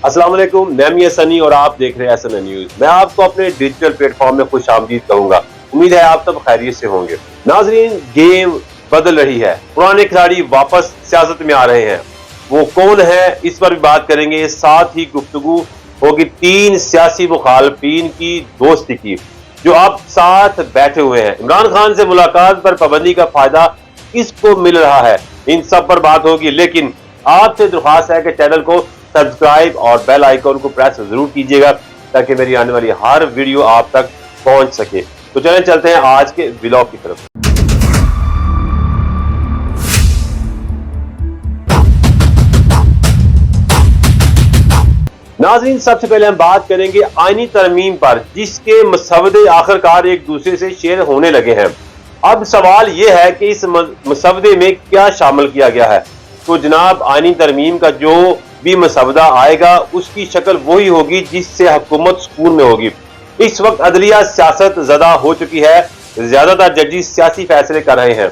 अस्सलाम वालेकुम, मैं मियां सनी और आप देख रहे हैं SNN न्यूज। मैं आपको अपने डिजिटल प्लेटफॉर्म में खुशामदीद कहूंगा। उम्मीद है आप सब खैरियत से होंगे। नाजरीन, गेम बदल रही है, पुराने खिलाड़ी वापस सियासत में आ रहे हैं। वो कौन है, इस पर भी बात करेंगे। साथ ही गुफ्तगू होगी 3 सियासी मुखालफीन की दोस्ती की, जो अब साथ बैठे हुए हैं। इमरान खान से मुलाकात पर पाबंदी का फायदा किसको मिल रहा है, इन सब पर बात होगी। लेकिन आपसे दरख्वास्त है कि चैनल को सब्सक्राइब और बेल आइकन को प्रेस जरूर कीजिएगा, ताकि मेरी आने वाली हर वीडियो आप तक पहुंच सके। तो चलें चलते हैं आज के व्लॉग की तरफ। नाज़रीन, सबसे पहले हम बात करेंगे आईनी तरमीम पर, जिसके मसवदे आखिरकार एक दूसरे से शेयर होने लगे हैं। अब सवाल यह है कि इस मसवदे में क्या शामिल किया गया है। तो जनाब, आईनी तरमीम का जो भी मसवदा आएगा उसकी शक्ल वही होगी जिससे हुकूमत सुकून में होगी। इस वक्त अदलिया सियासत ज़दा हो चुकी है, ज्यादातर जजेस सियासी फैसले कर रहे हैं।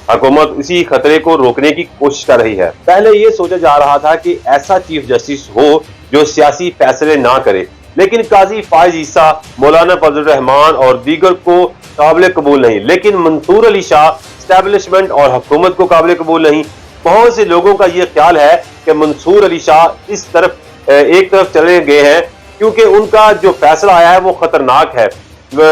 हुकूमत इसी खतरे को रोकने की कोशिश कर रही है। पहले ये सोचा जा रहा था कि ऐसा चीफ जस्टिस हो जो सियासी फैसले ना करे, लेकिन काजी फाइज ईसा, मौलाना फजल रहमान और दीगर को काबिल कबूल नहीं। लेकिन मंसूर अली शाह एस्टेब्लिशमेंट और हुकूमत को काबिल कबूल नहीं। बहुत से लोगों का ये ख्याल है कि मंसूर अली शाह इस तरफ एक तरफ चले गए हैं, क्योंकि उनका जो फैसला आया है वो खतरनाक है,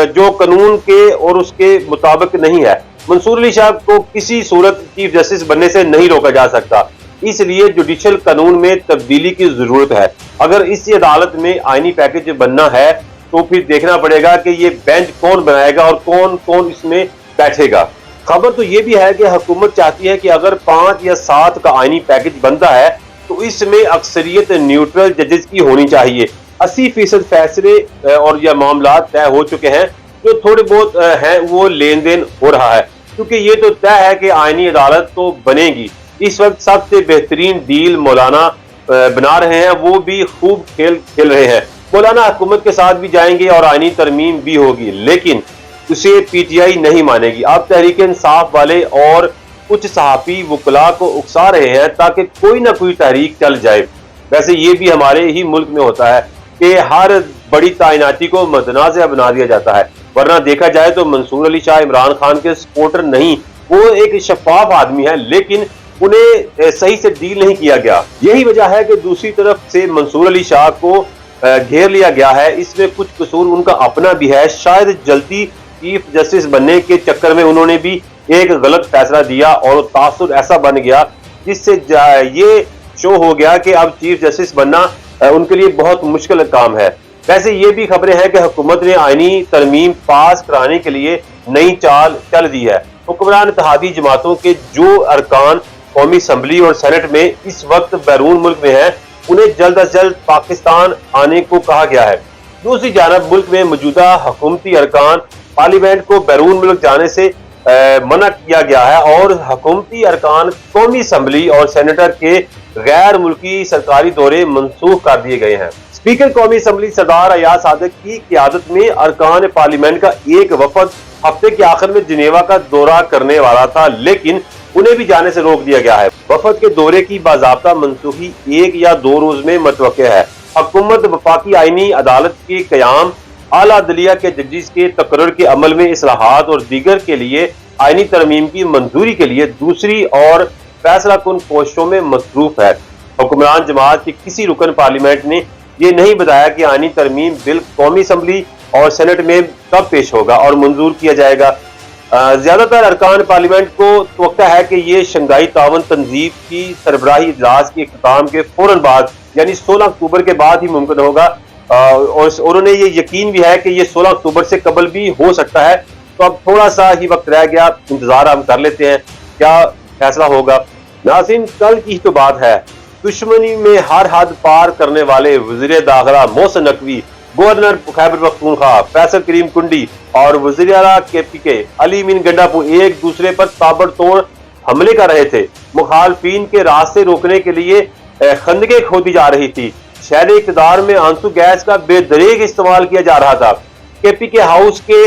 जो कानून के और उसके मुताबिक नहीं है। मंसूर अली शाह को किसी सूरत चीफ जस्टिस बनने से नहीं रोका जा सकता, इसलिए जुडिशल कानून में तब्दीली की जरूरत है। अगर इसी अदालत में आईनी पैकेज बनना है तो फिर देखना पड़ेगा कि ये बेंच कौन बनाएगा और कौन कौन इसमें बैठेगा। खबर तो ये भी है कि हुकूमत चाहती है कि अगर 5 या 7 का आईनी पैकेज बनता है तो इसमें अक्सरियत न्यूट्रल जजेस की होनी चाहिए। 80% फैसले और यह मामला तय हो चुके हैं। जो थोड़े बहुत हैं वो लेन देन हो रहा है, क्योंकि ये तो तय है कि आईनी अदालत तो बनेगी। इस वक्त सबसे बेहतरीन डील मौलाना बना रहे हैं, वो भी खूब खेल रहे हैं। मौलाना हुकूमत के साथ भी जाएंगे और आईनी तरमीम भी होगी, लेकिन उसे PTI नहीं मानेगी। अब तहरीक इंसाफ वाले और कुछ सहाफी वकला को उकसा रहे हैं ताकि कोई ना कोई तहरीक चल जाए। वैसे ये भी हमारे ही मुल्क में होता है कि हर बड़ी तैनाती को मतनाज़ बना दिया जाता है, वरना देखा जाए तो मंसूर अली शाह इमरान खान के सपोर्टर नहीं, वो एक शफाफ आदमी है, लेकिन उन्हें सही से डील नहीं किया गया। यही वजह है कि दूसरी तरफ से मंसूर अली शाह को घेर लिया गया है। इसमें कुछ कसूर उनका अपना भी है। शायद जल्दी चीफ जस्टिस बनने के चक्कर में उन्होंने भी एक गलत फैसला दिया और तासुर ऐसा बन गया जिससे ये शो हो गया कि अब चीफ जस्टिस बनना उनके लिए बहुत मुश्किल काम है। वैसे ये भी खबरें हैं कि हुकूमत ने आईनी तरमीम पास कराने के लिए नई चाल चल दी है। हुक्मरान इत्तेहादी जमातों के जो अरकान कौमी असम्बली और सेनेट में इस वक्त बैरून मुल्क में हैं, उन्हें जल्द अज जल्द पाकिस्तान आने को कहा गया है। दूसरी जानब मुल्क में मौजूदा हुकूमती अरकान पार्लियामेंट को बैरून मुल्क जाने से मना किया गया है और हुकूमती अरकान कौमी असम्बली और सेनेटर के गैर मुल्की सरकारी दौरे मनसूख कर दिए गए हैं। स्पीकर कौमी असम्बली सरदार अयाज सादिक की क़ियादत में अरकान पार्लियामेंट का एक वफद हफ्ते के आखिर में जिनेवा का दौरा करने वाला था, लेकिन उन्हें भी जाने से रोक दिया गया है। वफद के दौरे की बाज़ाब्ता मनसूखी 1 या 2 रोज में मुतवक्किल है। हुकूमत वफाकी आईनी अदालत के क़याम, आला अदलिया के जजेस के तकर्रुर के अमल में इस्लाहात और दीगर के लिए आईनी तरमीम की मंजूरी के लिए दूसरी और फैसला कुन कोशिशों में मसरूफ है। हुक्मरान जमात के किसी रुकन पार्लियामेंट ने यह नहीं बताया कि आईनी तरमीम बिल कौमी असम्बली और सेनेट में कब पेश होगा और मंजूर किया जाएगा। ज्यादातर अरकान पार्लियामेंट को तवक्का है कि ये शंघाई तावन तंजीम की सरबराही इजलास के इख्तिताम के फौरन बाद, यानी 16 अक्टूबर के बाद ही मुमकिन होगा। और उन्होंने ये यकीन भी है कि ये 16 अक्टूबर से कबल भी हो सकता है। तो अब थोड़ा सा ही वक्त रह गया, इंतजार हम कर लेते हैं क्या फैसला होगा। नाज़रीन, कल की तो बात है, दुश्मनी में हर हद पार करने वाले वज़ीर दाखिला मोहसिन नकवी, गवर्नर खैबर पख्तूनख्वा फैसल करीम कुंडी और वज़ीर आला KPK अली अमीन गंडापुर एक दूसरे पर ताबड़तोड़ हमले कर रहे थे। मुखालफीन के रास्ते रोकने के लिए खंदकें खोदी जा रही थी। शहर इक़्तिदार में आंसू गैस का बेदरेग इस्तेमाल किया जा रहा था। KPK हाउस के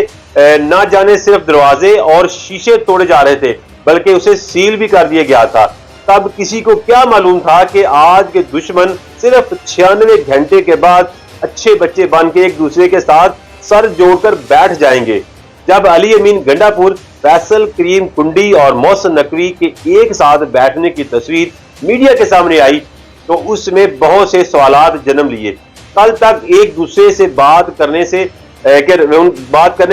न जाने सिर्फ दरवाजे और शीशे तोड़े जा रहे थे, बल्कि उसे सील भी कर दिया गया था। तब किसी को क्या मालूम था कि आज के दुश्मन सिर्फ 96 घंटे के बाद अच्छे बच्चे बन के एक दूसरे के साथ सर जोड़कर बैठ जाएंगे। जब अली अमीन गंडापुर, फैसल करीम कुंडी और मोहसिन नकवी के एक साथ बैठने की तस्वीर मीडिया के सामने आई तो उसमें बहुत से सवालात जन्म लिए। कल तक एक दूसरे से बात करने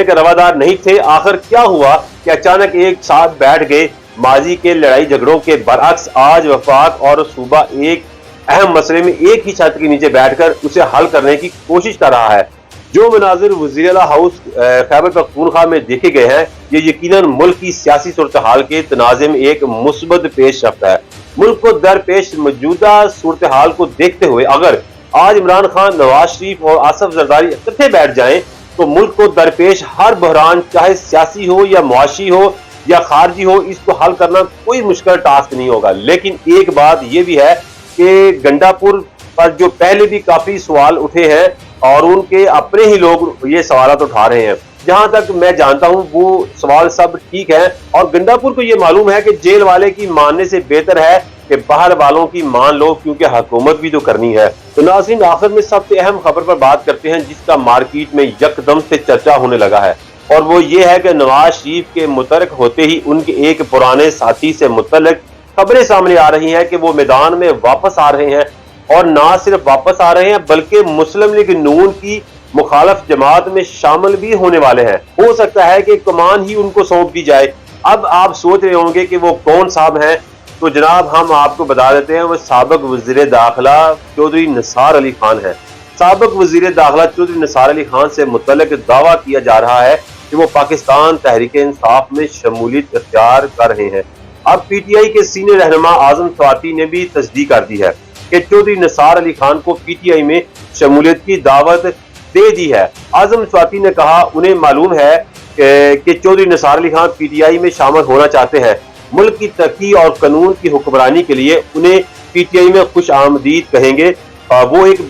के रवादार नहीं थे, आखिर क्या हुआ कि अचानक एक साथ बैठ गए। माजी के लड़ाई झगड़ों के बरअक्स आज वफाक और सूबा एक अहम मसले में एक ही छत के नीचे बैठकर उसे हल करने की कोशिश कर रहा है। जो मनाजिर वज़ीर हाउस खैबर पख्तूनख्वा में देखे गए हैं, ये यकीनन मुल्क की सियासी सूरत हाल के तनाज़े में एक मुस्बत पेशरफ्त है। मुल्क को दरपेश मौजूदा सूरत हाल को देखते हुए अगर आज इमरान खान, नवाज शरीफ और आसफ जरदारी इकट्ठे बैठ जाएं तो मुल्क को दरपेश हर बहरान, चाहे सियासी हो या मुआशी हो या खारजी हो, इसको हल करना कोई मुश्किल टास्क नहीं होगा। लेकिन एक बात यह भी है कि गंडापुर पर जो पहले भी काफी सवाल उठे हैं और उनके अपने ही लोग ये सवाल उठा रहे हैं, जहां तक मैं जानता हूं वो सवाल सब ठीक है और गंडापुर को ये मालूम है कि जेल वाले की मानने से बेहतर है कि बाहर वालों की मान लो, क्योंकि हुकूमत भी तो करनी है। तो नाज़रीन, आखिर में सबसे अहम खबर पर बात करते हैं जिसका मार्केट में यकदम से चर्चा होने लगा है, और वो ये है कि नवाज शरीफ के मुतरक होते ही उनके एक पुराने साथी से मुतल्लिक खबरें सामने आ रही हैं कि वो मैदान में वापस आ रहे हैं, और ना सिर्फ वापस आ रहे हैं बल्कि मुस्लिम लीग नून की मुखालफ जमात में शामिल भी होने वाले हैं। हो सकता है कि कमान ही उनको सौंप दी जाए। अब आप सोच रहे होंगे कि वो कौन साहब हैं, तो जनाब हम आपको बता देते हैं, वो साबिक वज़ीर दाखिला चौधरी निसार अली खान है। साबिक वज़ीर दाखिला चौधरी निसार अली खान से मुतल्लिक दावा किया जा रहा है कि वो पाकिस्तान तहरीक इंसाफ में शमूलियत इख्तियार कर रहे हैं। अब पीटीआई के सीनियर रहनुमा आजम स्वाति ने भी तस्दीक कर दी है कि चौधरी निसार अली खान को पीटीआई में शमूलियत की दावत दे दी है। आजम स्वाति ने कहा उन्हें मालूम है कि चौधरी निसार अली खान पीटीआई में शामिल होना चाहते हैं। मुल्क की तरक्की और कानून की हुक्मरानी के लिए उन्हें पीटीआई में खुश आमदीद कहेंगे। वो एक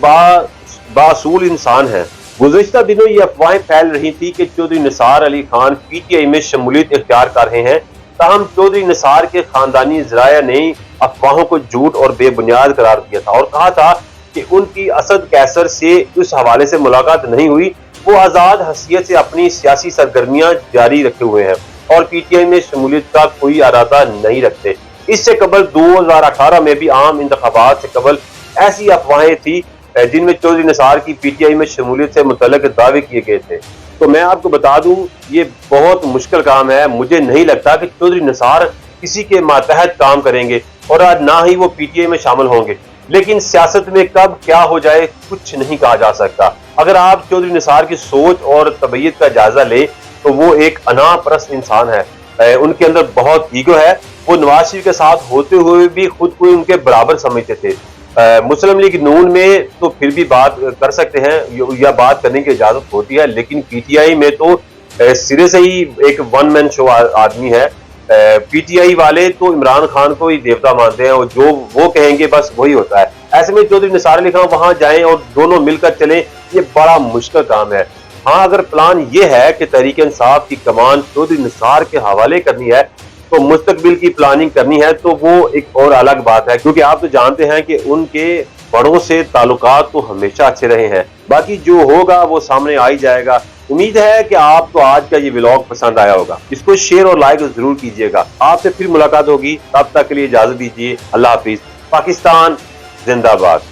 बासूल इंसान है। गुज़िश्ता दिनों ये अफवाहें फैल रही थी कि चौधरी निसार अली खान पीटीआई में शमूलियत इख्तियार कर रहे हैं, ताहम चौधरी निसार के खानदानी ज़राया ने अफवाहों को झूठ और बेबुनियाद करार दिया था और कहा था कि उनकी असद कैसर से उस हवाले से मुलाकात नहीं हुई। वो आज़ाद हैसियत से अपनी सियासी सरगर्मियां जारी रखे हुए हैं और पीटीआई में शमूलियत का कोई इरादा नहीं रखते। इससे कबल 2018 में भी आम इंतखाबात से कबल ऐसी अफवाहें थी जिनमें चौधरी निसार की पीटीआई में शमूलियत से मुतल्लिक दावे किए गए थे। तो मैं आपको बता दूं, ये बहुत मुश्किल काम है। मुझे नहीं लगता कि चौधरी निसार किसी के मातहत काम करेंगे और आज ना ही वो पीटीआई में शामिल होंगे। लेकिन सियासत में कब क्या हो जाए कुछ नहीं कहा जा सकता। अगर आप चौधरी निसार की सोच और तबीयत का जायजा लें तो वो एक अनापरस्त इंसान है। उनके अंदर बहुत ईगो है। वो नवाज शरीफ के साथ होते हुए भी खुद को उनके बराबर समझते थे। मुस्लिम लीग नून में तो फिर भी बात कर सकते हैं या बात करने की इजाजत होती है, लेकिन पीटीआई में तो सिरे से ही एक वन मैन शो आदमी है। पीटीआई वाले तो इमरान खान को ही देवता मानते हैं और जो वो कहेंगे बस वही होता है। ऐसे में चौधरी निसार अली खान वहां जाएं और दोनों मिलकर चलें, ये बड़ा मुश्किल काम है। हाँ, अगर प्लान ये है कि तहरीक इंसाफ की कमान चौधरी निसार के हवाले करनी है तो मुस्तकबिल की प्लानिंग करनी है तो वो एक और अलग बात है, क्योंकि आप तो जानते हैं कि उनके बड़ों से ताल्लुकात तो हमेशा अच्छे रहे हैं। बाकी जो होगा वो सामने आ ही जाएगा। उम्मीद है कि आपको आज का ये व्लॉग पसंद आया होगा। इसको शेयर और लाइक जरूर कीजिएगा। आपसे फिर मुलाकात होगी, तब तक के लिए इजाजत दीजिए। अल्लाह हाफिज। पाकिस्तान जिंदाबाद।